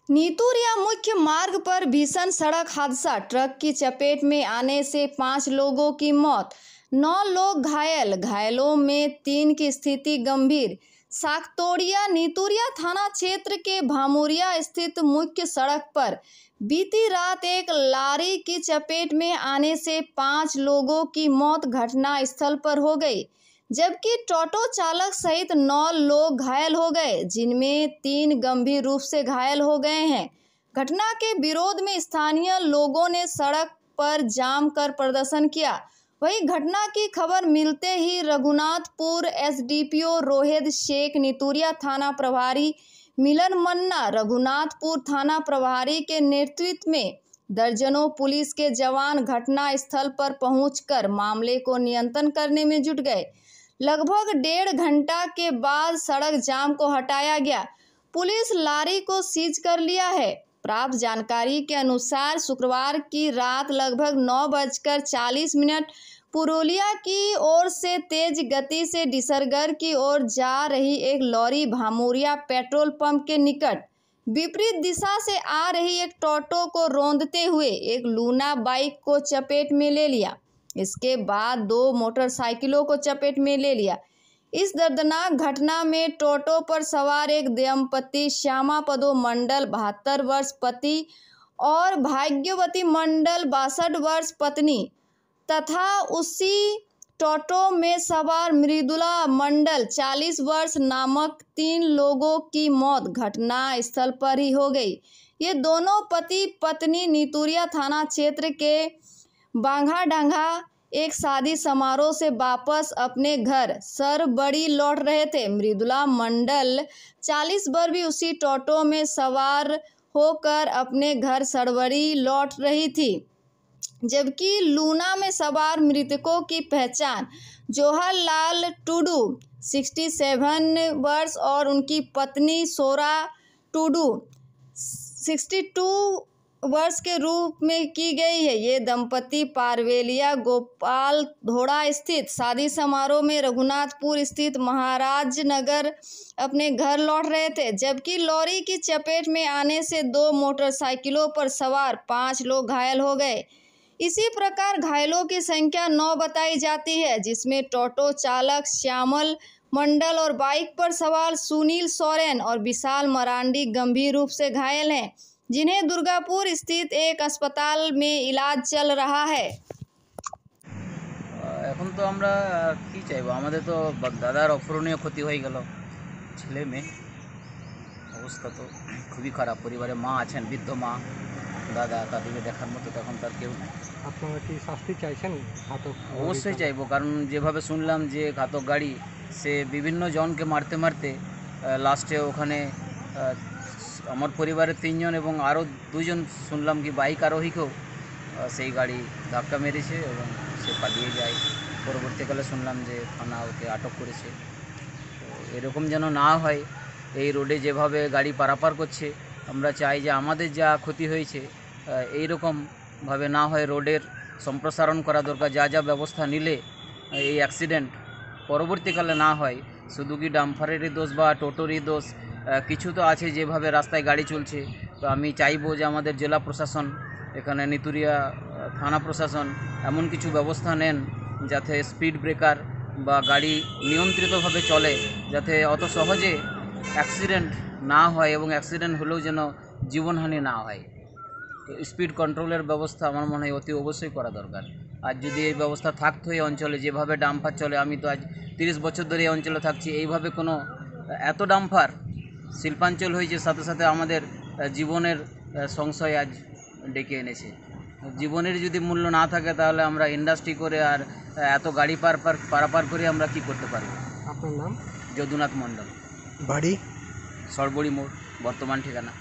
नीतूरिया मुख्य मार्ग पर भीषण सड़क हादसा। ट्रक की चपेट में आने से 5 लोगों की मौत, 9 लोग घायल। घायलों में 3 की स्थिति गंभीर। साकतोड़िया नीतूरिया थाना क्षेत्र के भामुरिया स्थित मुख्य सड़क पर बीती रात एक लारी की चपेट में आने से 5 लोगों की मौत घटना स्थल पर हो गई, जबकि टोटो चालक सहित 9 लोग घायल हो गए, जिनमें 3 गंभीर रूप से घायल हो गए हैं। घटना के विरोध में स्थानीय लोगों ने सड़क पर जाम कर प्रदर्शन किया। वहीं घटना की खबर मिलते ही रघुनाथपुर एसडीपीओ रोहित शेख, नीतूरिया थाना प्रभारी मिलन मन्ना, रघुनाथपुर थाना प्रभारी के नेतृत्व में दर्जनों पुलिस के जवान घटना स्थल पर पहुंचकर मामले को नियंत्रण करने में जुट गए। लगभग 1.5 घंटा के बाद सड़क जाम को हटाया गया। पुलिस लारी को सीज कर लिया है। प्राप्त जानकारी के अनुसार शुक्रवार की रात लगभग 9:40 पुरुलिया की ओर से तेज गति से डिसरगढ़ की ओर जा रही एक लॉरी भामुरिया पेट्रोल पंप के निकट विपरीत दिशा से आ रही एक टोटो को रौंदते हुए एक लूना बाइक को चपेट में ले लिया। इसके बाद 2 मोटरसाइकिलों को चपेट में ले लिया। इस दर्दनाक घटना में टोटो पर सवार एक दंपति श्यामा पदो मंडल 72 वर्ष पति और भाग्यवती मंडल 62 वर्ष पत्नी तथा उसी टोटो में सवार मृदुला मंडल 40 वर्ष नामक 3 लोगों की मौत घटना स्थल पर ही हो गई। ये दोनों पति पत्नी नीतूरिया थाना क्षेत्र के बांघाडांगा एक शादी समारोह से वापस अपने घर सरबड़ी लौट रहे थे। मृदुला मंडल 40 वर्ष भी उसी टोटो में सवार होकर अपने घर सरबड़ी लौट रही थी, जबकि लूना में सवार मृतकों की पहचान जवाहरलाल टुडू 67 वर्ष और उनकी पत्नी सोरा टुडू 62 वर्ष के रूप में की गई है। ये दंपति पारवेलिया गोपाल धोड़ा स्थित शादी समारोह में रघुनाथपुर स्थित महाराजनगर अपने घर लौट रहे थे, जबकि लॉरी की चपेट में आने से 2 मोटरसाइकिलों पर सवार 5 लोग घायल हो गए। इसी प्रकार घायलों की संख्या 9 बताई जाती है, जिसमें टोटो चालक श्यामल मंडल और बाइक पर सवार सुनील सोरेन और विशाल मरांडी गंभीर रूप से घायल हैं, जिन्हें दुर्गापुर स्थित एक अस्पताल में इलाज चल रहा है। এখন তো আমরা কি চাইবো, আমাদের তো দাদার অপূরণীয় ক্ষতি হয়ে গেল। ছেলে মেয়ে অবস্থা তো খুবই খারাপ। পরিবারে মা আছেন, বৃদ্ধ মা, দাদা, তাদেরকে দেখার মতো তখন তার কেউ নেই। আপনারা কি শাস্তি চাইছেন? অবশ্যই চাইবো, কারণ যেভাবে শুনলাম যে ঘাতক গাড়ি সে বিভিন্ন জনকে মারতে মারতে লাস্টে ওখানে আমার পরিবারের 3 জন এবং আরও 2 জন শুনলাম কি বাইক আরোহীকেও সেই গাড়ি ধাক্কা মেরেছে এবং সে পালিয়ে যায়। পরবর্তীকালে শুনলাম যে থানা ওকে আটক করেছে। তো এরকম যেন না হয়, এই রোডে যেভাবে গাড়ি পারাপার করছে, আমরা চাই যে আমাদের যা ক্ষতি হয়েছে এইরকমভাবে না হয়, রোডের সম্প্রসারণ করা দরকার। যা যা ব্যবস্থা নিলে এই অ্যাক্সিডেন্ট পরবর্তীকালে না হয়। শুধু কি ডাম্পারেরই দোষ বা টোটোরই দোষ, কিছু তো আছে যেভাবে রাস্তায় গাড়ি চলছে। তো আমি চাইবো যে আমাদের জেলা প্রশাসন, এখানে নীতুরিয়া থানা প্রশাসন এমন কিছু ব্যবস্থা নেন যাতে স্পিড ব্রেকার বা গাড়ি নিয়ন্ত্রিতভাবে চলে, যাতে অত সহজে অ্যাক্সিডেন্ট না হয় এবং অ্যাক্সিডেন্ট হলেও যেন জীবনহানি না হয়। তো স্পিড কন্ট্রোলের ব্যবস্থা আমার মনে হয় অতি অবশ্যই করা দরকার। আর যদি এই ব্যবস্থা থাকতো এই অঞ্চলে, যেভাবে ডাম্পার চলে, আমি তো আজ 30 বছর ধরে এই অঞ্চলে থাকছি, এইভাবে কোনো এত ডাম্পার শিল্পাঞ্চল হয়েছে, সাথে সাথে আমাদের জীবনের সংশয় আজ ডেকে এনেছে। জীবনের যদি মূল্য না থাকে তাহলে আমরা ইন্ডাস্ট্রি করে আর এত গাড়ি পারাপার করে আমরা কি করতে পারব। আপনার নাম? যদুনাথ মণ্ডল, বাড়ি? সরবড়ি মোড়, বর্তমান ঠিকানা।